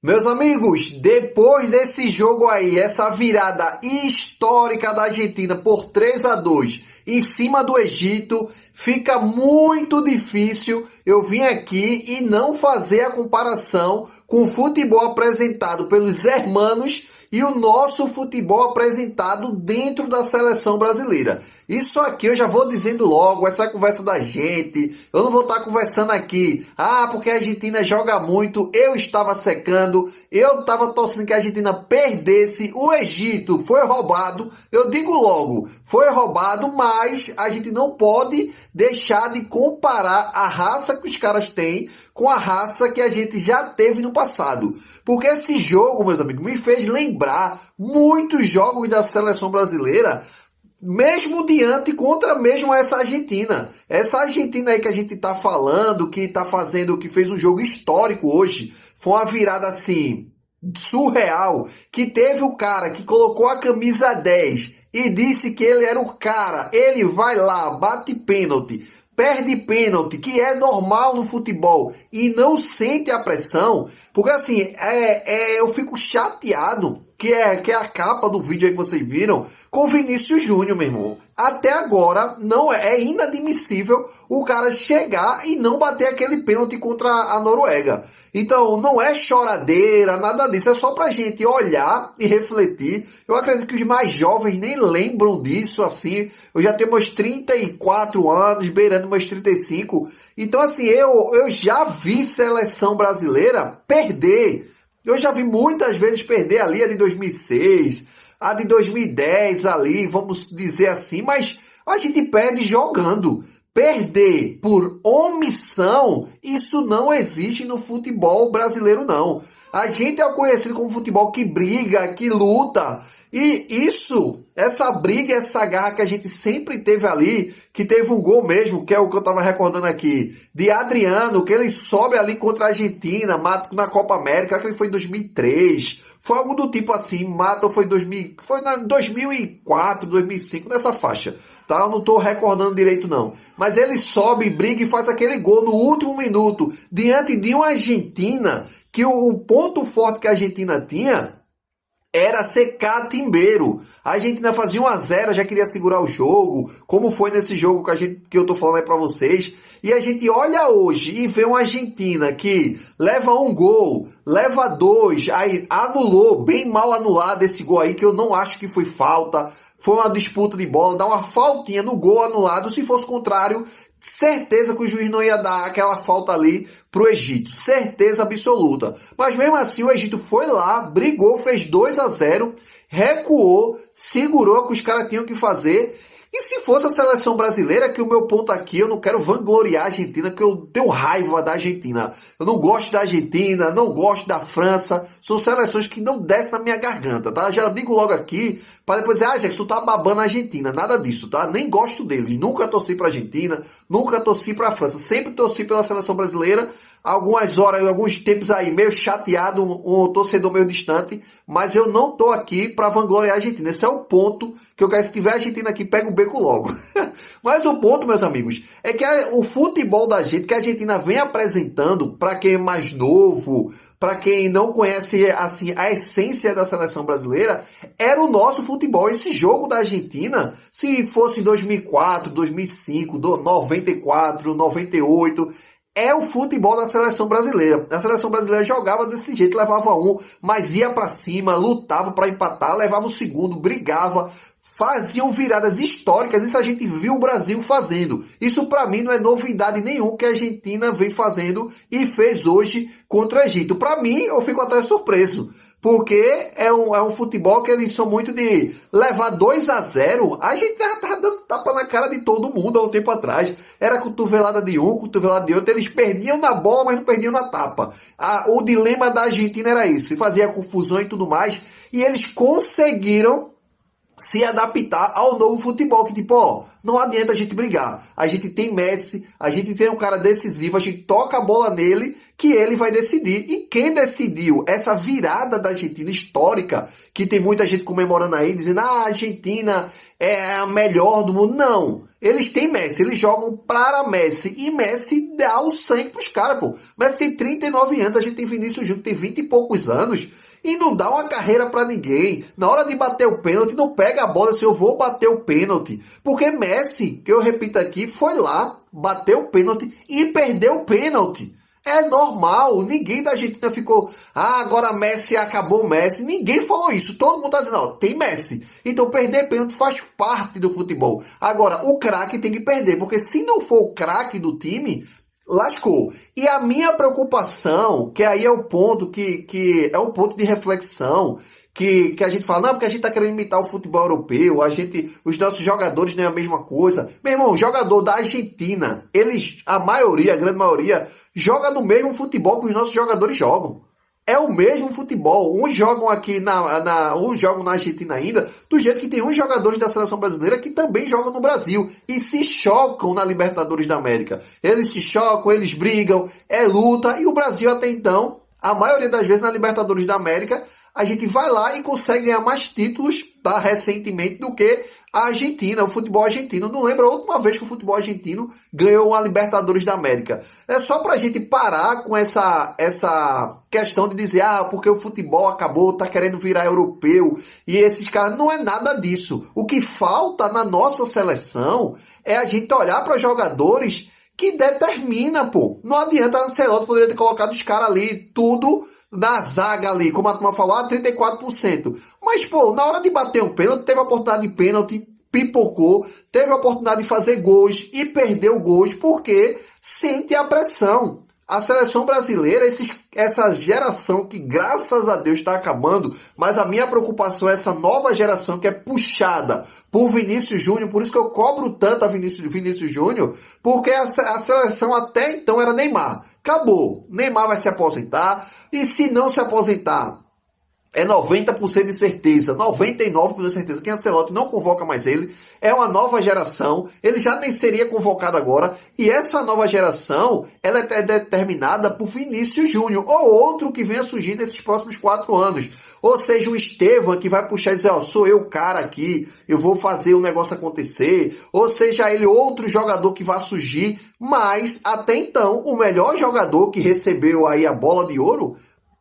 Meus amigos, depois desse jogo aí, essa virada histórica da Argentina por 3-2 em cima do Egito, fica muito difícil eu vir aqui e não fazer a comparação com o futebol apresentado pelos hermanos e o nosso futebol apresentado dentro da seleção brasileira. Isso aqui eu já vou dizendo logo, essa é a conversa da gente. Eu não vou estar conversando aqui, porque a Argentina joga muito, eu estava secando, eu estava torcendo que a Argentina perdesse, o Egito foi roubado. Eu digo logo, foi roubado, mas a gente não pode deixar de comparar a raça que os caras têm com a raça que a gente já teve no passado. Porque esse jogo, meus amigos, me fez lembrar muitos jogos da seleção brasileira, mesmo diante contra mesmo essa Argentina. Essa Argentina aí que a gente tá falando, que tá fazendo, que fez um jogo histórico hoje, foi uma virada assim, surreal, que teve o cara que colocou a camisa 10 e disse que ele era o cara, ele vai lá, bate pênalti, perde pênalti, que é normal no futebol, e não sente a pressão, porque assim, eu fico chateado, que é a capa do vídeo aí que vocês viram, com Vinícius Júnior, meu irmão. Até agora, não é inadmissível o cara chegar e não bater aquele pênalti contra a Noruega. Então, não é choradeira, nada disso, é só pra gente olhar e refletir. Eu acredito que os mais jovens nem lembram disso, assim. Eu já tenho meus 34 anos, beirando meus 35. Então, assim, eu já vi seleção brasileira perder. Eu já vi muitas vezes perder ali a de 2006, a de 2010 ali, vamos dizer assim, mas a gente perde jogando. Perder por omissão, isso não existe no futebol brasileiro, não. A gente é conhecido como futebol que briga, que luta. E isso, essa briga, essa garra que a gente sempre teve ali, que teve um gol mesmo, que é o que eu estava recordando aqui, de Adriano, que ele sobe ali contra a Argentina, mata na Copa América, que ele foi em 2003. Foi algo do tipo assim, mata foi em 2004, 2005, nessa faixa. Tá? Eu não estou recordando direito não. Mas ele sobe, briga e faz aquele gol no último minuto, diante de uma Argentina, que o ponto forte que a Argentina tinha era ser catimbeiro. A Argentina fazia 1-0, já queria segurar o jogo, como foi nesse jogo que eu tô falando aí pra vocês. E a gente olha hoje e vê uma Argentina que leva um gol, leva dois, aí anulou, bem mal anulado esse gol aí, que eu não acho que foi falta. Foi uma disputa de bola, dá uma faltinha no gol anulado. Se fosse contrário, certeza que o juiz não ia dar aquela falta ali pro Egito. Certeza absoluta. Mas mesmo assim o Egito foi lá, brigou, fez 2-0, recuou, segurou o que os caras tinham que fazer. E se fosse a seleção brasileira, que o meu ponto aqui, eu não quero vangloriar a Argentina, que eu tenho raiva da Argentina. Eu não gosto da Argentina, não gosto da França. São seleções que não descem na minha garganta, tá? Já digo logo aqui, para depois dizer, Jackson, tu tá babando a Argentina. Nada disso, tá? Nem gosto deles. Nunca torci pra Argentina, nunca torci pra França. Sempre torci pela seleção brasileira. Algumas horas, alguns tempos aí, meio chateado, um torcedor meio distante, mas eu não tô aqui para vangloriar a Argentina. Esse é o ponto que eu quero. Se tiver a Argentina aqui, pega o beco logo. Mas o ponto, meus amigos, é que o futebol da gente, que a Argentina vem apresentando, para quem é mais novo, para quem não conhece assim a essência da seleção brasileira, era o nosso futebol. Esse jogo da Argentina, se fosse 2004, 2005, 94, 98, é o futebol da seleção brasileira. A seleção brasileira jogava desse jeito, levava um, mas ia pra cima, lutava pra empatar, levava o segundo, brigava, faziam viradas históricas. Isso a gente viu o Brasil fazendo. Isso pra mim não é novidade nenhuma que a Argentina vem fazendo e fez hoje contra o Egito. Pra mim, eu fico até surpreso. Porque é um futebol que eles são muito de levar 2-0. A gente tava dando tapa na cara de todo mundo há um tempo atrás. Era cotovelada de um, cotovelada de outro. Eles perdiam na bola, mas não perdiam na tapa. O dilema da Argentina era isso. Fazia confusão e tudo mais. E eles conseguiram se adaptar ao novo futebol, que tipo, não adianta a gente brigar. A gente tem Messi, a gente tem um cara decisivo, a gente toca a bola nele, que ele vai decidir. E quem decidiu essa virada da Argentina histórica, que tem muita gente comemorando aí, dizendo, a Argentina é a melhor do mundo. Não. Eles têm Messi, eles jogam para Messi. E Messi dá o sangue pros caras, pô. Messi tem 39 anos, a gente tem Vinícius Júnior, tem 20 e poucos anos. E não dá uma carreira pra ninguém. Na hora de bater o pênalti, não pega a bola assim, eu vou bater o pênalti. Porque Messi, que eu repito aqui, foi lá, bateu o pênalti e perdeu o pênalti. É normal, ninguém da Argentina ficou, agora Messi, acabou o Messi. Ninguém falou isso, todo mundo tá dizendo, ó, tem Messi. Então perder pênalti faz parte do futebol. Agora, o craque tem que perder, porque se não for o craque do time, lascou. E a minha preocupação, que aí é o ponto que é um ponto de reflexão, que a gente fala, não, porque a gente tá querendo imitar o futebol europeu, os nossos jogadores não é a mesma coisa. Meu irmão, o jogador da Argentina, a maioria, a grande maioria, joga no mesmo futebol que os nossos jogadores jogam. É o mesmo futebol. Uns jogam aqui uns jogam na Argentina ainda, do jeito que tem uns jogadores da seleção brasileira que também jogam no Brasil e se chocam na Libertadores da América. Eles se chocam, eles brigam, é luta, e o Brasil até então, a maioria das vezes na Libertadores da América, a gente vai lá e consegue ganhar mais títulos, tá, recentemente, do que a Argentina, o futebol argentino. Não lembro a última vez que o futebol argentino ganhou a Libertadores da América. É só pra gente parar com essa questão de dizer, porque o futebol acabou, tá querendo virar europeu, e esses caras, não é nada disso. O que falta na nossa seleção é a gente olhar para jogadores que determina, pô. Não adianta a Ancelotti poderia ter colocado os caras ali, tudo na zaga ali, como a turma falou, 34%. Mas, pô, na hora de bater um pênalti, teve a oportunidade de pênalti, pipocou, teve a oportunidade de fazer gols e perdeu gols porque sente a pressão. A seleção brasileira, essa geração que graças a Deus está acabando, mas a minha preocupação é essa nova geração que é puxada por Vinícius Júnior, por isso que eu cobro tanto a Vinícius Júnior, porque a seleção até então era Neymar. Acabou. Neymar vai se aposentar, e se não se aposentar, é 90% de certeza, 99% de certeza que Ancelotti não convoca mais ele. É uma nova geração, ele já nem seria convocado agora, e essa nova geração, ela é determinada por Vinícius Júnior, ou outro que venha surgir nesses próximos 4 anos. Ou seja, o Estevam que vai puxar e dizer, sou eu o cara aqui, eu vou fazer o negócio acontecer. Ou seja, ele outro jogador que vai surgir, mas até então, o melhor jogador que recebeu aí a bola de ouro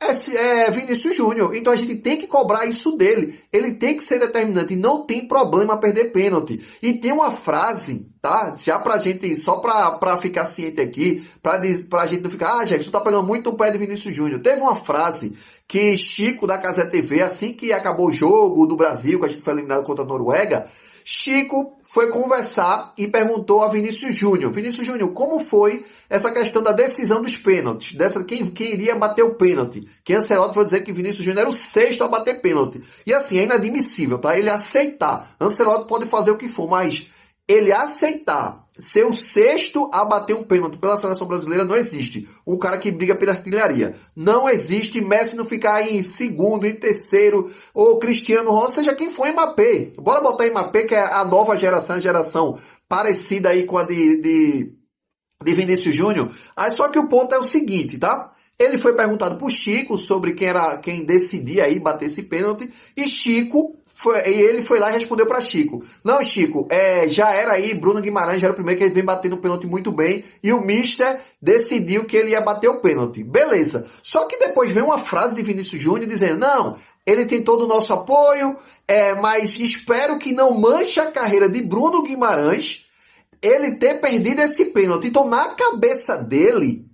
é Vinícius Júnior. Então a gente tem que cobrar isso dele. Ele tem que ser determinante. E não tem problema perder pênalti. E tem uma frase, tá? Já pra gente, só pra ficar ciente aqui, pra gente não ficar, Jackson, tá pegando muito no pé de Vinícius Júnior. Teve uma frase que Chico da Cazé TV, assim que acabou o jogo do Brasil, que a gente foi eliminado contra a Noruega, Chico foi conversar e perguntou a Vinícius Júnior, como foi essa questão da decisão dos pênaltis? Quem iria bater o pênalti? Que Ancelotti foi dizer que Vinícius Júnior era o sexto a bater pênalti. E assim, é inadmissível, tá? Ele aceitar. Ancelotti pode fazer o que for, mas ele aceitar ser o sexto a bater um pênalti pela seleção brasileira não existe. Um cara que briga pela artilharia. Não existe Messi não ficar em segundo, em terceiro, ou Cristiano Ronaldo, seja quem for, Mbappé. Bora botar Mbappé, que é a nova geração, a geração parecida aí com a de Vinícius Júnior. Aí só que o ponto é o seguinte, tá? Ele foi perguntado por Chico sobre quem decidia aí bater esse pênalti, e ele foi lá e respondeu para Chico. Não, Chico, já era aí, Bruno Guimarães já era o primeiro que ele vem batendo o pênalti muito bem, e o Mister decidiu que ele ia bater o pênalti. Beleza. Só que depois vem uma frase de Vinícius Júnior dizendo, não, ele tem todo o nosso apoio, mas espero que não manche a carreira de Bruno Guimarães ele ter perdido esse pênalti. Então, na cabeça dele,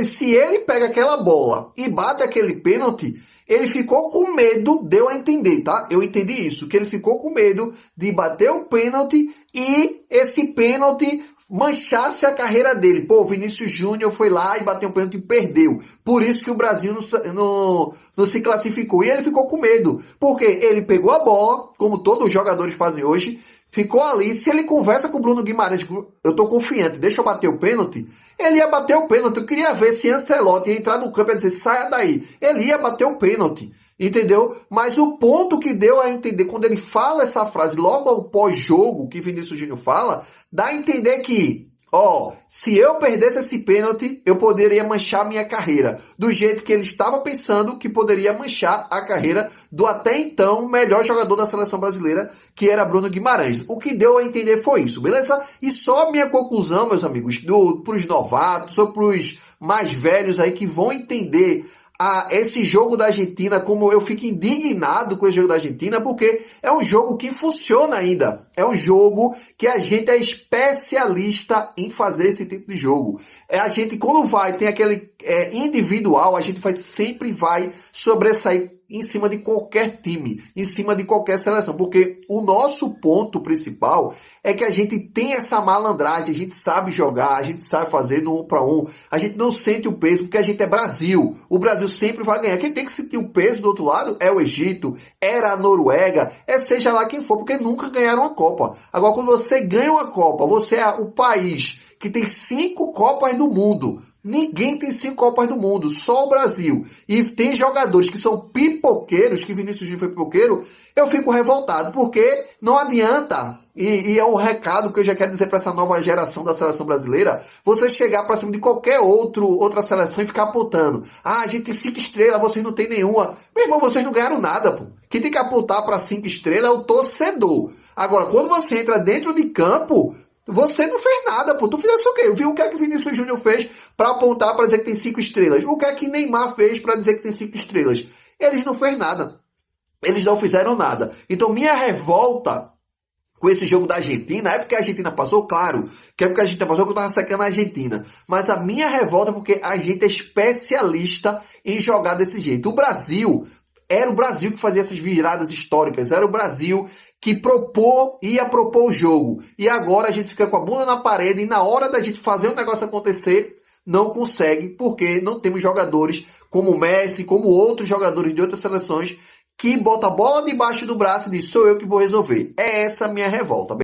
se ele pega aquela bola e bate aquele pênalti, ele ficou com medo, deu a entender, tá? Eu entendi isso, que ele ficou com medo de bater o pênalti e esse pênalti manchasse a carreira dele. Pô, o Vinícius Júnior foi lá e bateu o pênalti e perdeu. Por isso que o Brasil não se classificou. E ele ficou com medo, porque ele pegou a bola, como todos os jogadores fazem hoje, ficou ali. Se ele conversa com o Bruno Guimarães, eu tô confiante, deixa eu bater o pênalti, ele ia bater o pênalti. Eu queria ver se Ancelotti ia entrar no campo e dizer, saia daí. Ele ia bater o pênalti, entendeu? Mas o ponto que deu a entender, quando ele fala essa frase, logo ao pós-jogo, que Vinícius Júnior fala, dá a entender que Ó, se eu perdesse esse pênalti, eu poderia manchar minha carreira. Do jeito que ele estava pensando que poderia manchar a carreira do até então melhor jogador da seleção brasileira, que era Bruno Guimarães. O que deu a entender foi isso, beleza? E só a minha conclusão, meus amigos, pros novatos ou pros mais velhos aí que vão entender esse jogo da Argentina, como eu fico indignado com esse jogo da Argentina, porque é um jogo que funciona ainda. É um jogo que a gente é especialista em fazer esse tipo de jogo. A gente, quando tem aquele individual, a gente sempre vai sobressair em cima de qualquer time, em cima de qualquer seleção, porque o nosso ponto principal é que a gente tem essa malandragem, a gente sabe jogar, a gente sabe fazer no 1 para 1, a gente não sente o peso porque a gente é Brasil, o Brasil sempre vai ganhar. Quem tem que sentir o peso do outro lado é o Egito, era a Noruega, seja lá quem for, porque nunca ganharam uma Copa. Agora, quando você ganha uma Copa, você é o país que tem 5 Copas do mundo. Ninguém tem 5 Copas do Mundo, só o Brasil. E tem jogadores que são pipoqueiros, que Vinícius Júnior foi pipoqueiro, eu fico revoltado, porque não adianta, e é um recado que eu já quero dizer para essa nova geração da seleção brasileira, você chegar para cima de qualquer outra seleção e ficar apontando. Ah, a gente tem 5 estrelas, vocês não tem nenhuma. Meu irmão, vocês não ganharam nada, pô. Quem tem que apontar para 5 estrelas é o torcedor. Agora, quando você entra dentro de campo, você não fez nada, pô. Tu fizesse o quê? Eu vi o que é que Vinícius Júnior fez para apontar para dizer que tem 5 estrelas. O que é que Neymar fez para dizer que tem 5 estrelas? Eles não fez nada. Eles não fizeram nada. Então minha revolta com esse jogo da Argentina, é porque a Argentina passou, claro, que é porque a Argentina passou que eu tava secando a Argentina. Mas a minha revolta é porque a gente é especialista em jogar desse jeito. O Brasil, era o Brasil que fazia essas viradas históricas, era o Brasil que ia propor o jogo. E agora a gente fica com a bunda na parede e na hora da gente fazer o negócio acontecer, não consegue, porque não temos jogadores como o Messi, como outros jogadores de outras seleções, que bota a bola debaixo do braço e diz, sou eu que vou resolver. É essa a minha revolta.